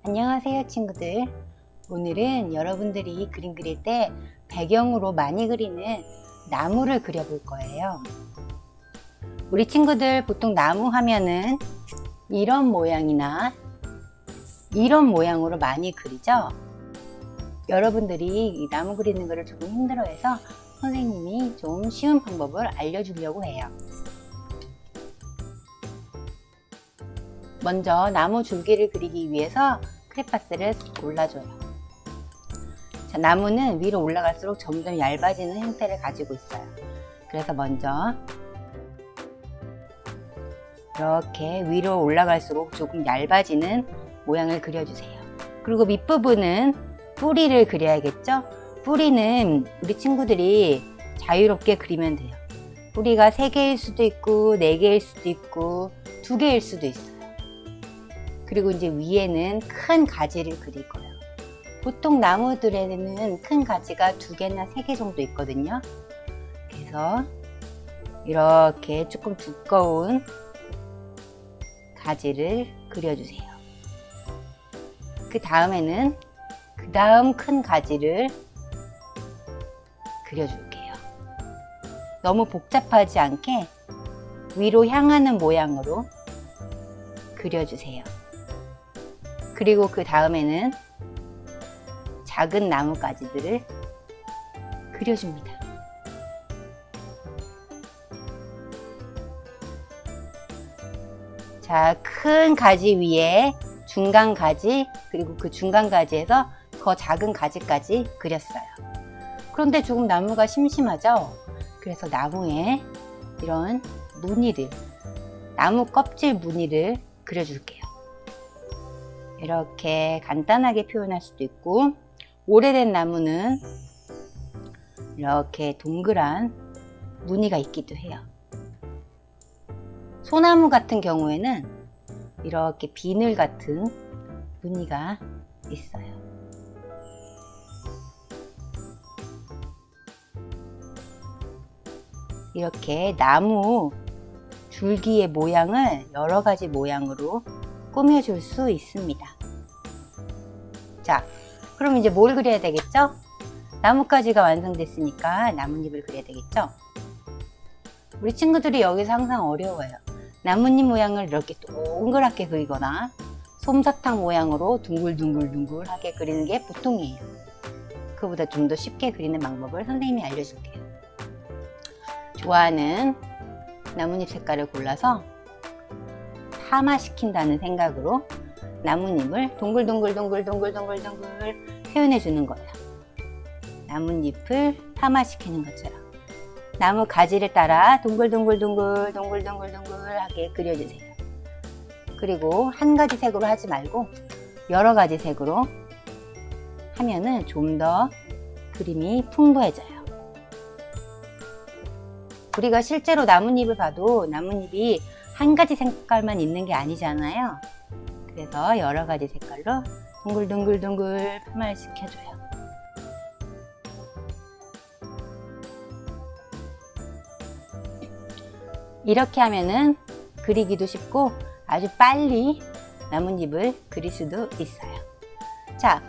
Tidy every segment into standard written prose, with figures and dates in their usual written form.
안녕하세요 친구들. 오늘은 여러분들이 그림 그릴 때 배경으로 많이 그리는 나무를 그려볼 거예요. 우리 친구들 보통 나무 하면은 이런 모양이나 이런 모양으로 많이 그리죠. 여러분들이 이 나무 그리는 거를 조금 힘들어해서 선생님이 좀 쉬운 방법을 알려주려고 해요. 먼저 나무 줄기를 그리기 위해서 크레파스를 골라줘요. 자, 나무는 위로 올라갈수록 점점 얇아지는 형태를 가지고 있어요. 그래서 먼저 이렇게 위로 올라갈수록 조금 얇아지는 모양을 그려주세요. 그리고 밑부분은 뿌리를 그려야겠죠? 뿌리는 우리 친구들이 자유롭게 그리면 돼요. 뿌리가 3개일 수도 있고 4개일 수도 있고 2개일 수도 있어요. 그리고 이제 위에는 큰 가지를 그릴 거예요. 보통 나무들에는 큰 가지가 2개나 3개 정도 있거든요. 그래서 이렇게 조금 두꺼운 가지를 그려주세요. 그 다음에는 그 다음 큰 가지를 그려줄게요. 너무 복잡하지 않게 위로 향하는 모양으로 그려주세요. 그리고 그 다음에는 작은 나뭇가지들을 그려줍니다. 자, 큰 가지 위에 중간 가지, 그리고 그 중간 가지에서 더 작은 가지까지 그렸어요. 그런데 조금 나무가 심심하죠? 그래서 나무에 이런 무늬를, 나무 껍질 무늬를 그려줄게요. 이렇게 간단하게 표현할 수도 있고, 오래된 나무는 이렇게 동그란 무늬가 있기도 해요. 소나무 같은 경우에는 이렇게 비늘 같은 무늬가 있어요. 이렇게 나무 줄기의 모양을 여러 가지 모양으로 꾸며줄 수 있습니다. 자, 그럼 이제 뭘 그려야 되겠죠? 나뭇가지가 완성됐으니까 나뭇잎을 그려야 되겠죠? 우리 친구들이 여기서 항상 어려워요. 나뭇잎 모양을 이렇게 동그랗게 그리거나 솜사탕 모양으로 둥글둥글둥글하게 그리는 게 보통이에요. 그보다 좀 더 쉽게 그리는 방법을 선생님이 알려줄게요. 좋아하는 나뭇잎 색깔을 골라서 파마시킨다는 생각으로 나뭇잎을 동글동글동글동글동글동글 표현해 주는 거예요. 나뭇잎을 파마시키는 것처럼 나무 가지를 따라 동글동글동글동글동글동글하게 그려주세요. 그리고 한 가지 색으로 하지 말고 여러 가지 색으로 하면은 좀 더 그림이 풍부해져요. 우리가 실제로 나뭇잎을 봐도 나뭇잎이 한 가지 색깔만 있는 게 아니잖아요. 그래서 여러 가지 색깔로 동글동글동글 파마를 시켜줘요. 이렇게 하면은 그리기도 쉽고 아주 빨리 나뭇잎을 그릴 수도 있어요. 자,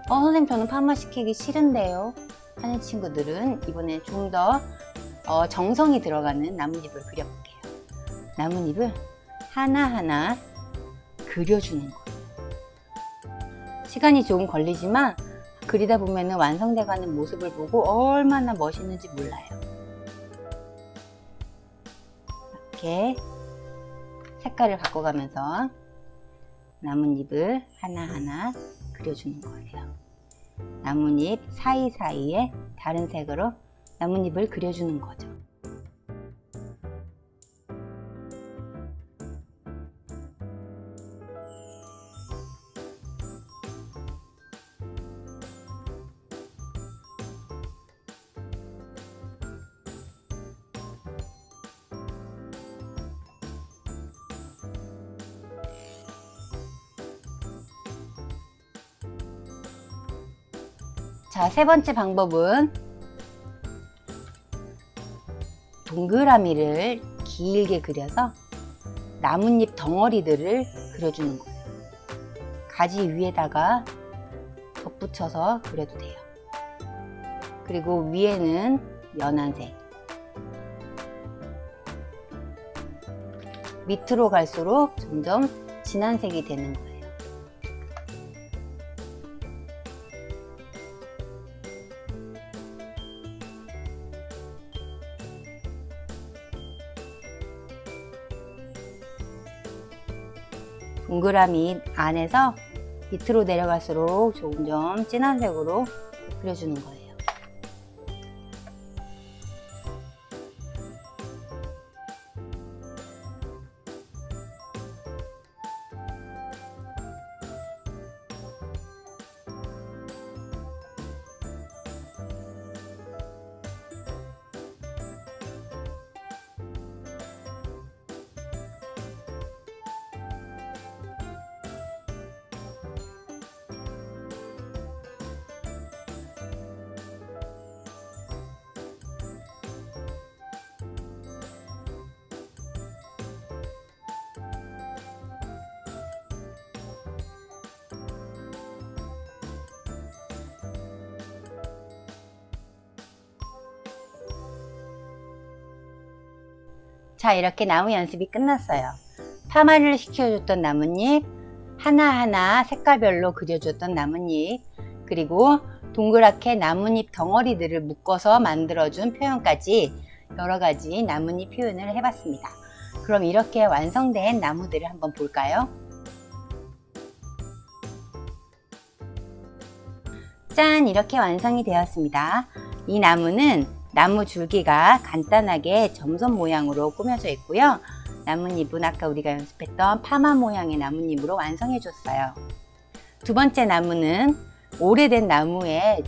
선생님 저는 파마시키기 싫은데요 하는 친구들은 이번에 좀 더 정성이 들어가는 나뭇잎을 그려볼게요. 나뭇잎을 하나하나 그려주는 거예요. 시간이 조금 걸리지만 그리다 보면 완성돼가는 모습을 보고 얼마나 멋있는지 몰라요. 이렇게 색깔을 바꿔가면서 나뭇잎을 하나하나 그려주는 거예요. 나뭇잎 사이사이에 다른 색으로 나뭇잎을 그려주는 거죠. 자, 세 번째 방법은 동그라미를 길게 그려서 나뭇잎 덩어리들을 그려주는 거예요. 가지 위에다가 덧붙여서 그려도 돼요. 그리고 위에는 연한색, 밑으로 갈수록 점점 진한 색이 되는 거예요. 동그라미 안에서 밑으로 내려갈수록 점점 진한 색으로 그려주는 거예요. 자, 이렇게 나무 연습이 끝났어요. 파마를 시켜줬던 나뭇잎, 하나하나 색깔별로 그려줬던 나뭇잎, 그리고 동그랗게 나뭇잎 덩어리들을 묶어서 만들어준 표현까지 여러가지 나뭇잎 표현을 해봤습니다. 그럼 이렇게 완성된 나무들을 한번 볼까요? 짠! 이렇게 완성이 되었습니다. 이 나무는 나무 줄기가 간단하게 점선 모양으로 꾸며져 있고요. 나뭇잎은 아까 우리가 연습했던 파마 모양의 나뭇잎으로 완성해 줬어요. 두 번째 나무는 오래된 나무의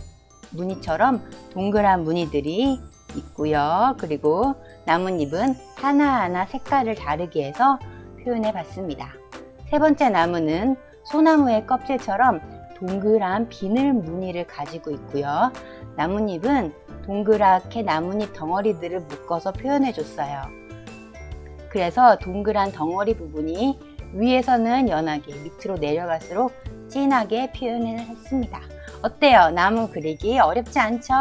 무늬처럼 동그란 무늬들이 있고요. 그리고 나뭇잎은 하나하나 색깔을 다르게 해서 표현해 봤습니다. 세 번째 나무는 소나무의 껍질처럼 동그란 비늘 무늬를 가지고 있고요. 나뭇잎은 동그랗게 나뭇잎 덩어리들을 묶어서 표현해 줬어요. 그래서 동그란 덩어리 부분이 위에서는 연하게, 밑으로 내려갈수록 진하게 표현을 했습니다. 어때요? 나무 그리기 어렵지 않죠?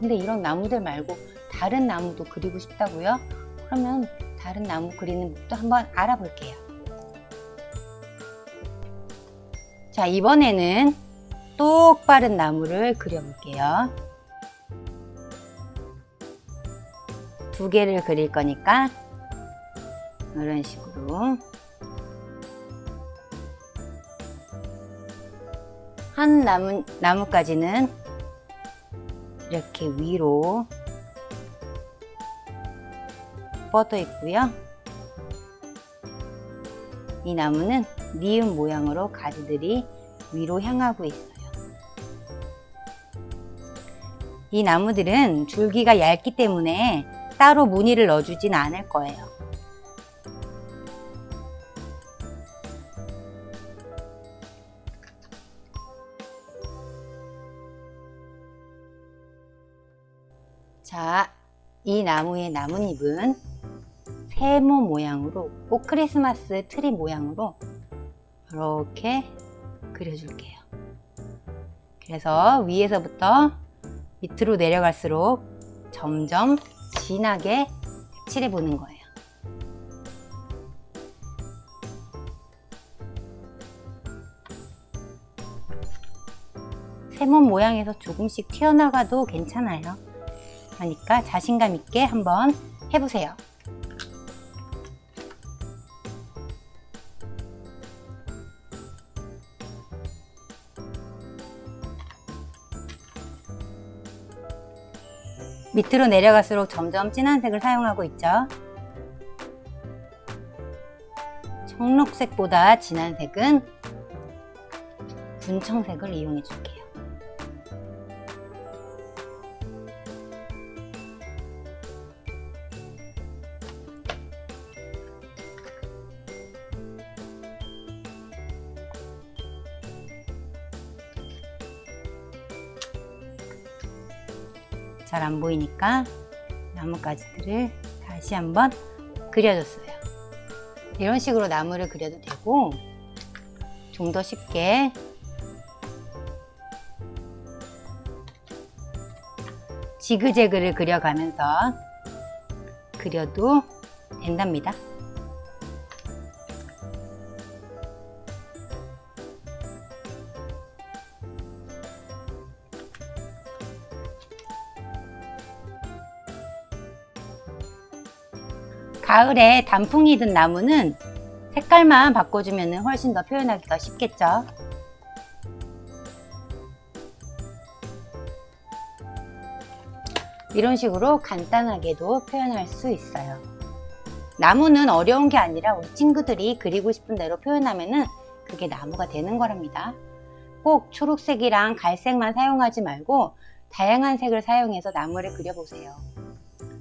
근데 이런 나무들 말고 다른 나무도 그리고 싶다고요? 그러면 다른 나무 그리는 법도 한번 알아볼게요. 자, 이번에는 똑바른 나무를 그려볼게요. 두 개를 그릴 거니까 이런 식으로 한 나무까지는 이렇게 위로 뻗어 있고요. 이 나무는 니은 모양으로 가지들이 위로 향하고 있어요. 이 나무들은 줄기가 얇기 때문에 따로 무늬를 넣어주진 않을 거예요. 자, 이 나무의 나뭇잎은 세모 모양으로, 꼭 크리스마스 트리 모양으로 이렇게 그려줄게요. 그래서 위에서부터 밑으로 내려갈수록 점점 진하게 칠해 보는 거예요. 세모 모양에서 조금씩 튀어나가도 괜찮아요. 그러니까 자신감 있게 한번 해보세요. 밑으로 내려갈수록 점점 진한 색을 사용하고 있죠. 청록색보다 진한 색은 분청색을 이용해 줄게요. 잘 안 보이니까 나뭇가지들을 다시 한번 그려줬어요. 이런 식으로 나무를 그려도 되고, 좀 더 쉽게 지그재그를 그려가면서 그려도 된답니다. 가을에 단풍이 든 나무는 색깔만 바꿔주면 훨씬 더 표현하기가 쉽겠죠. 이런 식으로 간단하게도 표현할 수 있어요. 나무는 어려운 게 아니라 우리 친구들이 그리고 싶은 대로 표현하면은 그게 나무가 되는 거랍니다. 꼭 초록색이랑 갈색만 사용하지 말고 다양한 색을 사용해서 나무를 그려보세요.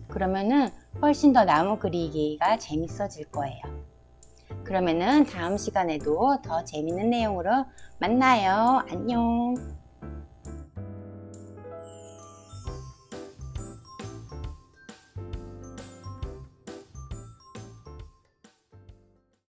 그러면은 훨씬 더 나무 그리기가 재밌어질 거예요. 그러면은 다음 시간에도 더 재밌는 내용으로 만나요. 안녕.